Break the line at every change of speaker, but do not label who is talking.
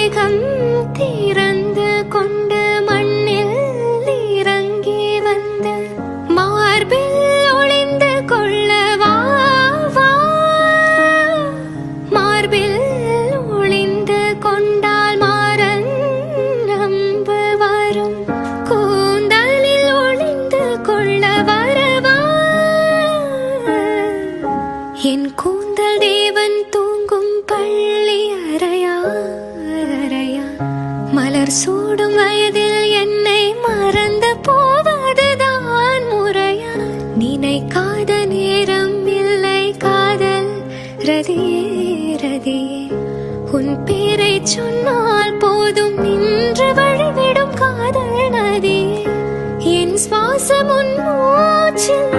மேகம் திறந்து கொண்டு மண்ணில் இறங்கி வந்து மார்பில் ஒளிந்து கொள்ளவா மார்பில் ஒளிந்து கொண்டால் மாறன் நம்பு வரும் கூந்தலில் ஒளிந்து கொள்ள வரவா என் கூந்தல் தேவன் தூங்கும் பள்ளி அறையா மலர் சூடும் வயதில் என்னை மறந்து போவதுதான் முறையா நினைக்காத நேரம் இல்லை காதல் ரதியே உன் பேரை சொன்னால் போதும் நின்று வழிவிடும் காதல் நதியே என் சுவாசம் உன் மூச்சில்